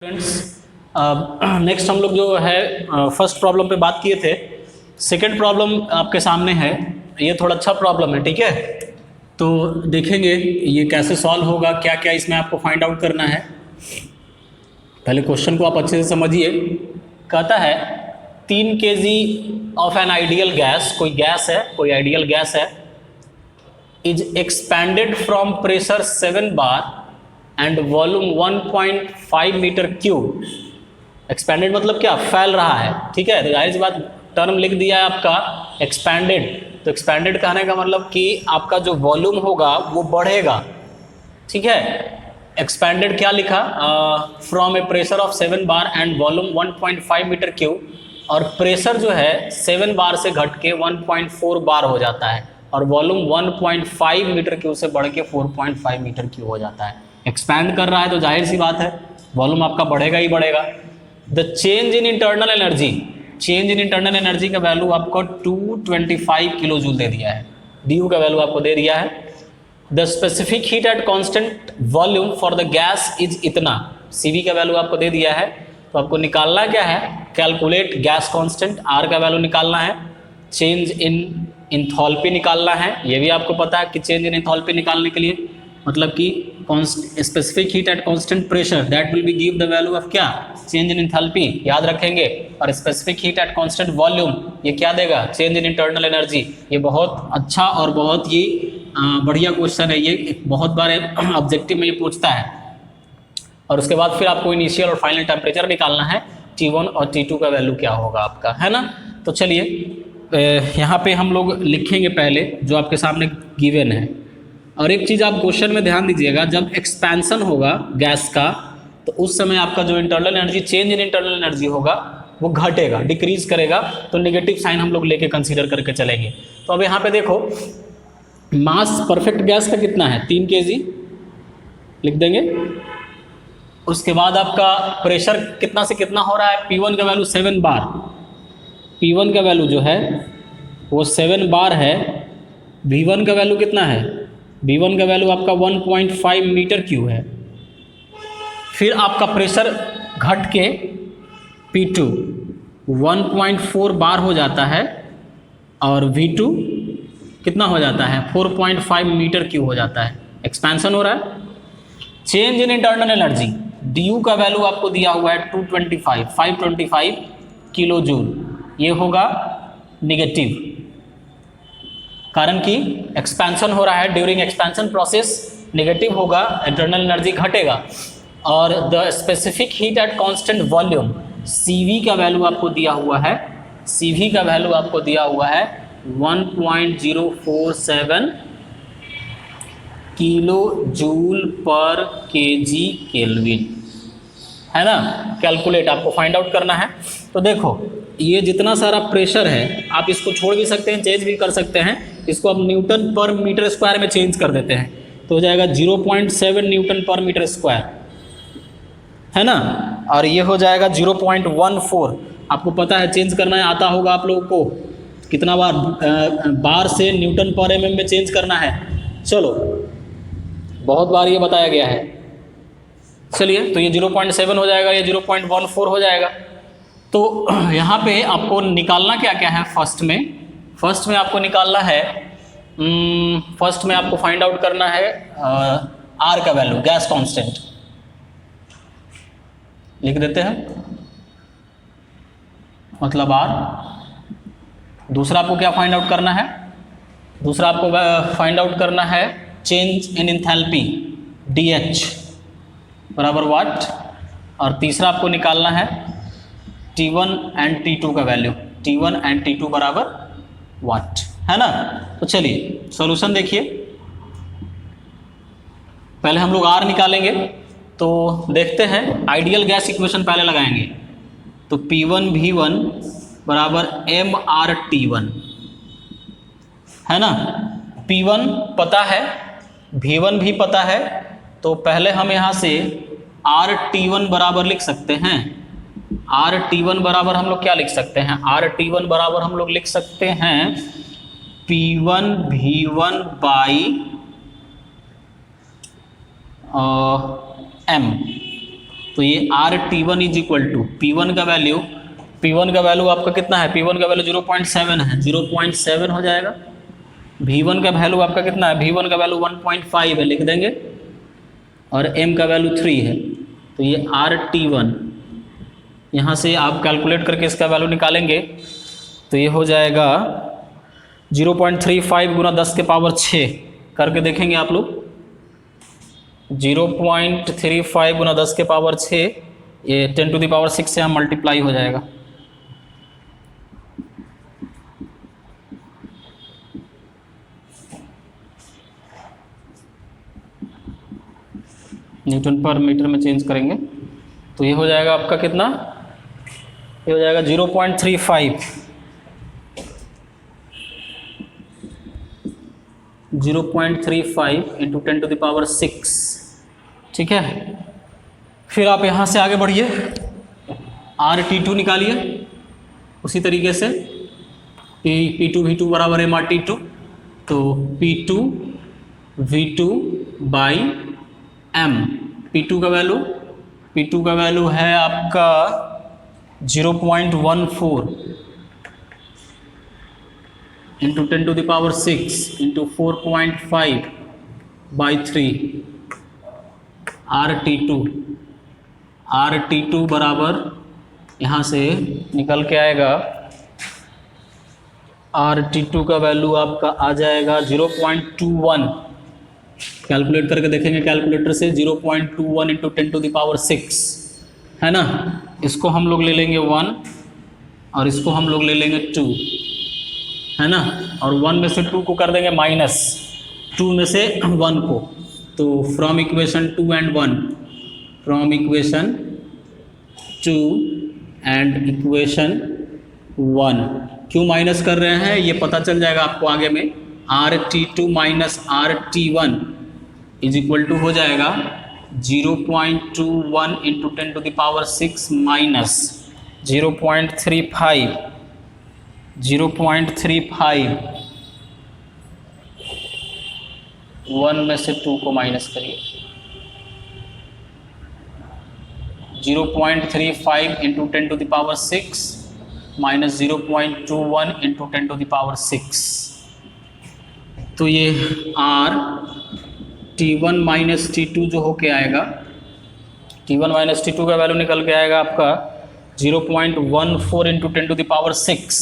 Friends next हम लोग जो है फर्स्ट प्रॉब्लम पे बात किए थे। सेकंड प्रॉब्लम आपके सामने है। ये थोड़ा अच्छा प्रॉब्लम है, ठीक है। तो देखेंगे ये कैसे सॉल्व होगा, क्या क्या इसमें आपको फाइंड आउट करना है। पहले क्वेश्चन को आप अच्छे से समझिए। कहता है 3 kg of an ideal gas, कोई गैस है, कोई आइडियल गैस है, is expanded from pressure 7 bar and volume 1.5 metre cube. Expanded मतलब क्या, फैल रहा है, ठीक है। तो जाहिर सी बात टर्म लिख दिया है आपका एक्सपैंडेड। तो एक्सपैंडेड कहने का मतलब कि आपका जो वॉल्यूम होगा वो बढ़ेगा, ठीक है। एक्सपैंडेड क्या लिखा, from a pressure of 7 bar and volume 1.5 metre cube. और प्रेशर जो है 7 बार से घट के 1.4 बार हो जाता है और वॉल्यूम 1.5 मीटर क्यूब से बढ़ के 4.5 मीटर क्यूब हो जाता है। एक्सपैंड कर रहा है तो जाहिर सी बात है वॉल्यूम आपका बढ़ेगा ही बढ़ेगा। The change in internal energy, change in internal energy का वैल्यू आपको 225 किलो जूल दे दिया है। डी का वैल्यू आपको दे दिया है। The specific heat at constant volume for the gas is इतना, सीवी का वैल्यू आपको दे दिया है। तो आपको निकालना क्या है, कैलकुलेट गैस कांस्टेंट, आर का वैल्यू निकालना है, चेंज इन इंथैल्पी निकालना है। ये भी आपको पता है कि चेंज इन इंथैल्पी निकालने के लिए मतलब कि specific heat at constant pressure that will be give the value of क्या, चेंज इन इंथैल्पी, याद रखेंगे। और specific heat at constant volume ये क्या देगा, चेंज इन इंटरनल एनर्जी। ये बहुत अच्छा और बहुत ही बढ़िया क्वेश्चन है। ये बहुत बार ऑब्जेक्टिव में ये पूछता है। और उसके बाद फिर आपको इनिशियल और फाइनल टेम्परेचर निकालना है, T1 और T2 का वैल्यू क्या होगा आपका, है ना। तो चलिए यहाँ पे हम लोग लिखेंगे पहले जो आपके सामने गिवन है। और एक चीज़ आप क्वेश्चन में ध्यान दीजिएगा, जब एक्सपेंशन होगा गैस का तो उस समय आपका जो internal energy, change in internal energy होगा वो घटेगा, डिक्रीज करेगा। तो नेगेटिव साइन हम लोग लेके कंसीडर करके चलेंगे। तो अब यहाँ पे देखो मास परफेक्ट गैस का कितना है, 3 kg लिख देंगे। उसके बाद आपका प्रेशर कितना से कितना हो रहा है, P1 का वैल्यू 7 बार, P1 का वैल्यू जो है वो 7 बार है। V1 का वैल्यू कितना है, V1 का वैल्यू आपका 1.5 मीटर क्यूब है। फिर आपका प्रेशर घट के P2 1.4 बार हो जाता है और V2 कितना हो जाता है, 4.5 मीटर क्यूब हो जाता है। एक्सपेंशन हो रहा है। Change in internal energy, DU का वैल्यू आपको दिया हुआ है 525 किलो जूल। ये होगा निगेटिव, कारण कि एक्सपेंशन हो रहा है। ड्यूरिंग एक्सपेंशन प्रोसेस नेगेटिव होगा, इंटरनल एनर्जी घटेगा। और the specific heat at constant volume, CV का वैल्यू आपको दिया हुआ है, CV का वैल्यू आपको दिया हुआ है 1.047 किलो जूल पर केजी केल्विन, है ना। कैलकुलेट आपको फाइंड आउट करना है। तो देखो ये जितना सारा प्रेशर है आप इसको छोड़ भी सकते हैं, चेंज भी कर सकते हैं। इसको आप न्यूटन पर मीटर स्क्वायर में चेंज कर देते हैं तो हो जाएगा 0.7 न्यूटन पर मीटर स्क्वायर, है ना। और ये हो जाएगा 0.14। आपको पता है चेंज करना है, आता होगा आप लोगों को कितना बार, बार से न्यूटन पर mm में चेंज करना है। चलो बहुत बार ये बताया गया है। चलिए तो ये 0.7 हो जाएगा, ये 0.14 हो जाएगा। तो यहाँ पे आपको निकालना क्या क्या है, फर्स्ट में आपको निकालना है, फर्स्ट में आपको फाइंड आउट करना है R का वैल्यू, गैस कांस्टेंट लिख देते हैं, मतलब R। दूसरा आपको क्या फाइंड आउट करना है, दूसरा आपको फाइंड आउट करना है चेंज इन इंथैल्पी, DH बराबर वाट। और तीसरा आपको निकालना है T1 एंड T2 का वैल्यू, T1 एंड T2 बराबर वाट, है ना। तो चलिए सॉल्यूशन देखिए। पहले हम लोग R निकालेंगे। तो देखते हैं, आइडियल गैस इक्वेशन पहले लगाएंगे। तो P1 V1 बराबर MRT1, है ना। P1 पता है, V1 भी पता है। तो पहले हम यहाँ से RT1 बराबर लिख सकते हैं। RT1 बराबर हम लोग क्या लिख सकते हैं, RT1 बराबर हम लोग लिख सकते हैं P1 V1 बाई M। तो तो ये RT1 is equal to P1 का वैल्यू आपका कितना है, P1 का वैल्यू 0.7 है, 0.7 हो जाएगा। V1 का वैल्यू आपका कितना है, V1 का वैल्यू 1.5 है, लिख देंगे, और M का वैल्यू 3 है। तो ये RT1 यहाँ से आप कैलकुलेट करके इसका वैल्यू निकालेंगे तो ये हो जाएगा 0.35 गुना 10 के पावर 6 करके देखेंगे आप लोग। 0.35 गुना 10 के पावर 6, ये 10 टू द पावर 6 से हम मल्टीप्लाई हो जाएगा। न्यूटन पर मीटर में चेंज करेंगे तो ये हो जाएगा आपका कितना, ये हो जाएगा 0.35 इंटू 10 टू द पावर 6, ठीक है। फिर आप यहाँ से आगे बढ़िए, RT2 निकालिए उसी तरीके से, P2 V2 बराबर MRT2, तो P2 V2 by M। P2 का वैल्यू है आपका 0.14 into 10 to the power 6 into 4.5 by 3 RT2 बराबर यहाँ से निकल के आएगा, RT2 का वैल्यू आपका आ जाएगा 0.21, कैलकुलेट करके देखेंगे कैलकुलेटर से, 0.21 इंटू 10 टू द पावर 6 है ना। इसको हम लोग ले लेंगे 1 और इसको हम लोग ले लेंगे 2 है ना, और 1 में से 2 को कर देंगे माइनस, 2 में से 1 को, तो from equation 2 and 1, from equation 2 and equation 1 क्यों माइनस कर रहे हैं ये पता चल जाएगा आपको आगे में। RT2 minus RT1 is equal to हो जाएगा 0.21 into 10 to the power 6 minus 0.35 1 में से 2 को माइनस करिए, 0.35 into 10 to the power 6 minus 0.21 into 10 to the power 6, तो ये T1 माइनस T2 जो होके आएगा, T1 माइनस T2 का वैल्यू निकल के आएगा आपका 0.14 into 10 to the power 6,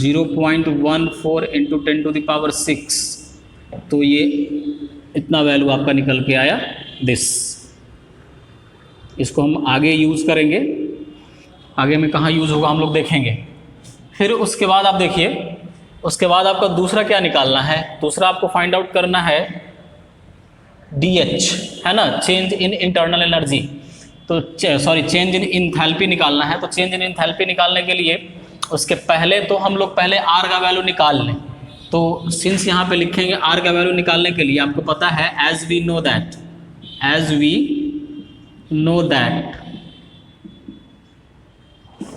0.14 into 10 to the power 6, तो ये इतना वैल्यू आपका निकल के आया दिस। इसको हम आगे यूज़ करेंगे, आगे में कहाँ यूज़ होगा हम लोग देखेंगे। फिर उसके बाद आप देखिए, उसके बाद आपका दूसरा क्या निकालना है, दूसरा आपको फाइंड आउट करना है DH है ना, चेंज इन इंटरनल एनर्जी, तो सॉरी चेंज इन इंथैल्पी निकालना है। तो चेंज इन इंथैल्पी निकालने के लिए उसके पहले तो हम लोग पहले R का वैल्यू निकाल लें। तो सिंस यहाँ पे लिखेंगे R का वैल्यू निकालने के लिए आपको पता है as we know that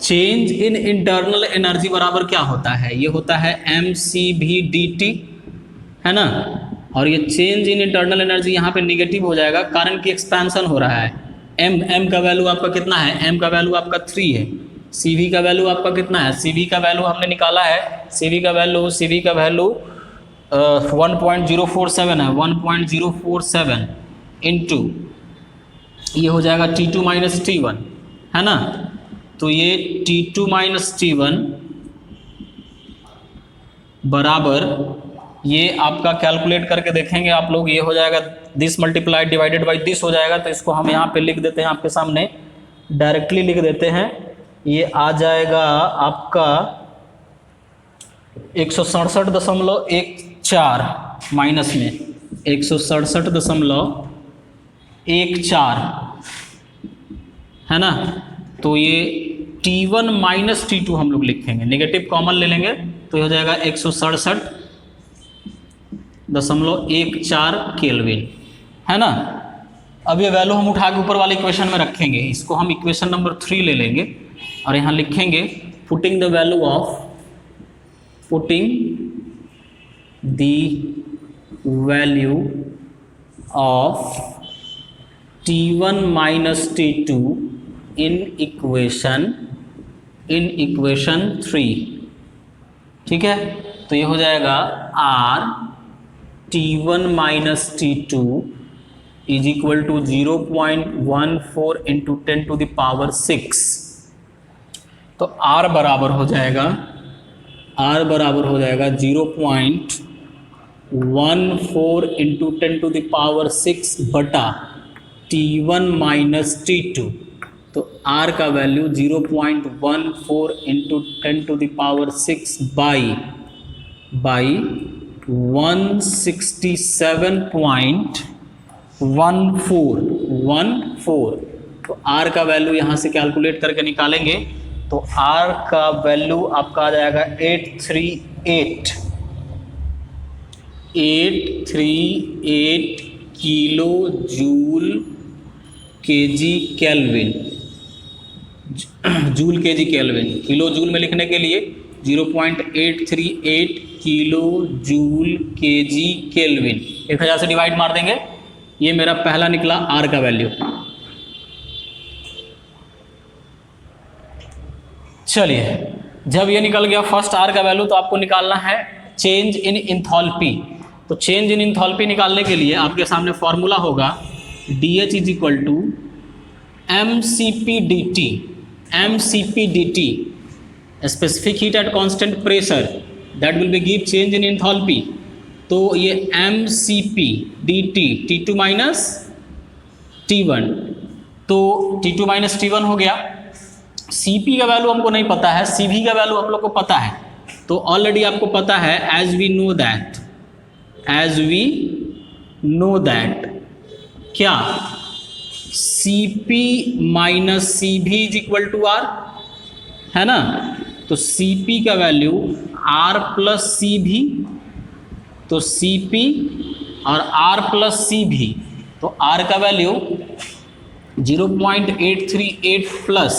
change in internal energy बराबर क्या होता है, ये होता है mCV/dt है ना। और ये चेंज इन इंटरनल एनर्जी यहाँ पे निगेटिव हो जाएगा कारण कि एक्सपेंशन हो रहा है। m का वैल्यू आपका कितना है, m का वैल्यू आपका 3 है। CV का वैल्यू आपका कितना है, CV का वैल्यू हमने निकाला है, CV का वैल्यू 1.047 है, 1.047 इंटू ये हो जाएगा T2 माइनस T1 है ना। तो ये T2 माइनस T1 बराबर, ये आपका कैलकुलेट करके देखेंगे आप लोग, ये हो जाएगा this multiplied divided by this हो जाएगा। तो इसको हम यहाँ पे लिख देते हैं, आपके सामने डायरेक्टली लिख देते हैं। ये आ जाएगा आपका 167.14 माइनस में 167.14 है ना। तो ये T1 माइनस T2 हम लोग लिखेंगे, नेगेटिव कॉमन ले लेंगे तो ये हो जाएगा 167.14 केल्विन है ना। अब ये वैल्यू हम उठा के ऊपर वाले इक्वेशन में रखेंगे, इसको हम इक्वेशन नंबर 3 ले लेंगे और यहाँ लिखेंगे putting the value of T1 minus T2 in equation 3। ठीक है, तो ये हो जाएगा R T1 minus T2 is equal to 0.14 into 10 to the power 6। तो R बराबर हो जाएगा 0.14 इंटू 10 टू द पावर 6 बटा T1 माइनस T2। तो R का value 0.14 into 10 to the power 6 by 167.14। तो R का वैल्यू यहाँ से कैलकुलेट करके निकालेंगे तो R का वैल्यू आपका आ जाएगा 838 kilo joule KG kelvin. Joule KG kelvin, kilo joule में लिखने के लिए 0.838 किलो जूल केजी केल्विन 1000 से डिवाइड मार देंगे। ये मेरा पहला निकला R का वैल्यू। चलिए, जब ये निकल गया फर्स्ट R का वैल्यू, तो आपको निकालना है चेंज इन इंथैल्पी। तो चेंज इन इंथैल्पी निकालने के लिए आपके सामने फॉर्मूला होगा DH is equal to MCP dt specific heat at constant pressure that will be give change in enthalpy. तो ये MCP dt T2 minus T1, तो T2 माइनस T1 हो गया। CP का वैल्यू हमको नहीं पता है, CV का वैल्यू हम लोग को पता है। तो ऑलरेडी आपको पता है एज वी नो दैट क्या CP minus CV is equal to R है ना। तो CP का वैल्यू R प्लस CV, तो CP और R प्लस CV, तो R का वैल्यू 0.838 प्लस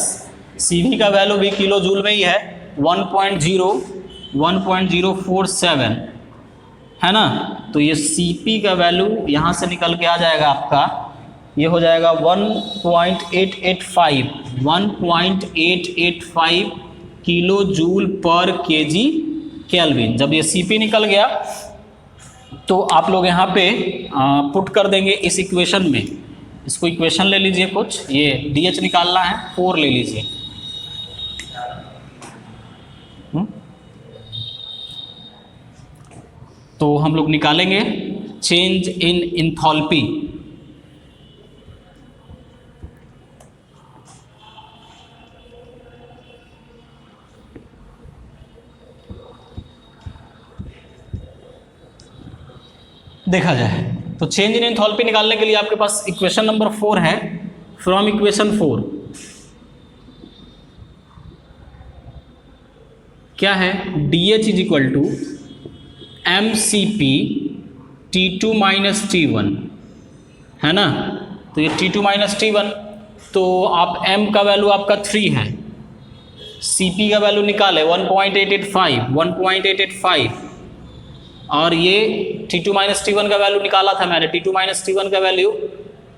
CV का वैल्यू भी किलो जूल में ही है 1.047 है ना। तो ये CP का वैल्यू यहाँ से निकल के आ जाएगा आपका, ये हो जाएगा 1.885 किलो जूल पर केजी केल्विन। जब ये CP निकल गया तो आप लोग यहाँ पे पुट कर देंगे इस इक्वेशन में। इसको इक्वेशन ले लीजिए कुछ, ये DH निकालना है 4 ले लीजिए। तो हम लोग निकालेंगे चेंज इन इंथैल्पी। देखा जाए तो चेंज इन इंथैल्पी निकालने के लिए आपके पास इक्वेशन नंबर 4 है। फ्रॉम इक्वेशन 4 क्या है, DH is equal to MCP T2 minus T1 है ना। तो ये T2 माइनस T1, तो आप M का वैल्यू आपका 3 है, CP का वैल्यू निकाले 1.885 और ये T2 माइनस T1 का वैल्यू निकाला था मैंने। T2 माइनस T1 का वैल्यू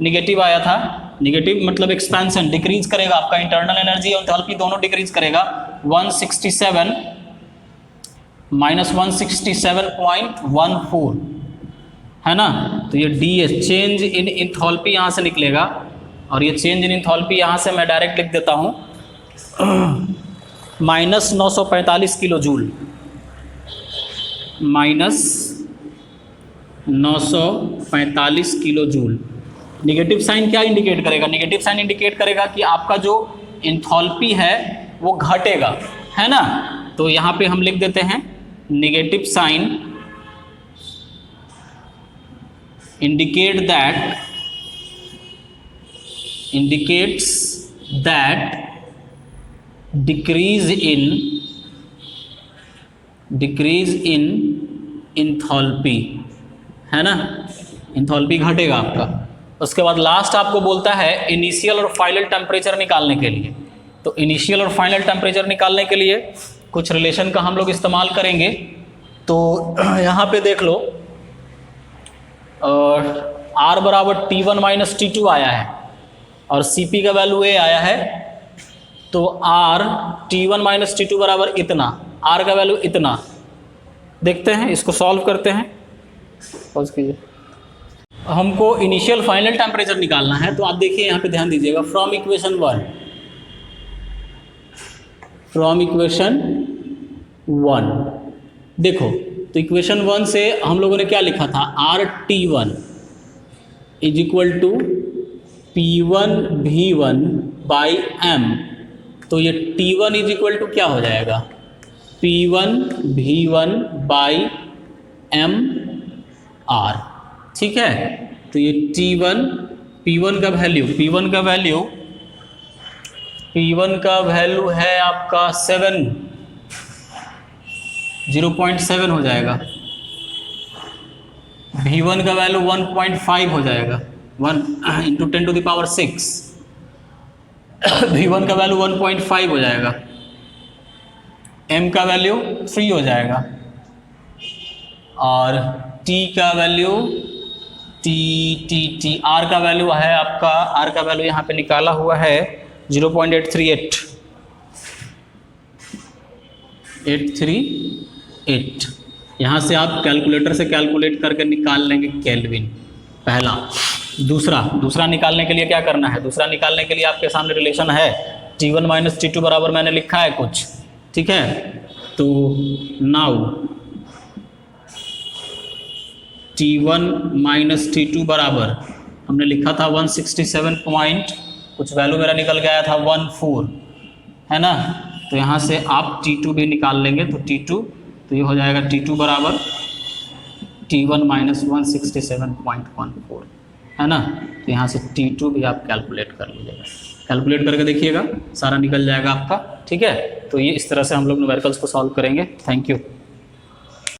निगेटिव आया था। निगेटिव मतलब एक्सपेंशन, डिक्रीज करेगा आपका इंटरनल एनर्जी और एंथैल्पी दोनों डिक्रीज करेगा। 167 माइनस 167.14 है ना। तो ये DH चेंज इन इंथैल्पी यहाँ से निकलेगा और ये चेंज इन इंथैल्पी यहाँ से मैं डायरेक्ट लिख देता हूँ minus 945 kilo joule, minus 945 kilo joule. Negative sign क्या इंडिकेट करेगा, निगेटिव साइन इंडिकेट करेगा कि आपका जो इंथैल्पी है वो घटेगा है ना। तो यहाँ पे हम लिख देते हैं negative sign indicates that decrease in enthalpy है ना, इंथैल्पी घटेगा आपका। उसके बाद लास्ट आपको बोलता है इनिशियल और फाइनल टेम्परेचर निकालने के लिए। तो इनिशियल और फाइनल टेम्परेचर निकालने के लिए कुछ रिलेशन का हम लोग इस्तेमाल करेंगे। तो यहाँ पे देख लो R बराबर T1 माइनस T2 आया है और Cp का वैल्यू ए आया है, तो R T1 माइनस T2 बराबर इतना, R का वैल्यू इतना। देखते हैं, इसको सॉल्व करते हैं। पॉज कीजिए। हमको इनिशियल फाइनल टेम्परेचर निकालना है, तो आप देखिए यहाँ पे ध्यान दीजिएगा, फ्रॉम इक्वेशन 1 देखो, तो इक्वेशन 1 से हम लोगों ने क्या लिखा था, RT1 is equal to P1V1 by M। तो ये T1 इज इक्वल टू क्या हो जाएगा, P1V1 बाई M R। ठीक है, तो ये T1 P1 का वैल्यू है आपका 0.7 हो जाएगा। V1 का वैल्यू 1.5 हो जाएगा, 1 into 10 to the power 6। V1 का वैल्यू 1.5 हो जाएगा, M का वैल्यू 3 हो जाएगा, और T का वैल्यू T R का वैल्यू है आपका, R का वैल्यू यहाँ पे निकाला हुआ है 0.838। यहाँ से आप कैलकुलेटर से कैलकुलेट करके निकाल लेंगे केल्विन, पहला। दूसरा निकालने के लिए क्या करना है, दूसरा निकालने के लिए आपके सामने रिलेशन है, T1 माइनस T2 बराबर मैंने लिखा है कुछ, ठीक है। तो नाउ T1 माइनस T2 बराबर हमने लिखा था 167 पॉइंट कुछ, वैल्यू मेरा निकल गया था 14, है ना। तो यहाँ से आप T2 भी निकाल लेंगे, तो T2, तो ये हो जाएगा T2 बराबर T1 माइनस 167.14, है ना। तो यहाँ से T2 भी आप कैलकुलेट कर लीजिएगा, कैलकुलेट करके देखिएगा, सारा निकल जाएगा आपका, ठीक है। तो ये इस तरह से हम लोग न्यूमेरिकल्स को सॉल्व करेंगे। Thank you.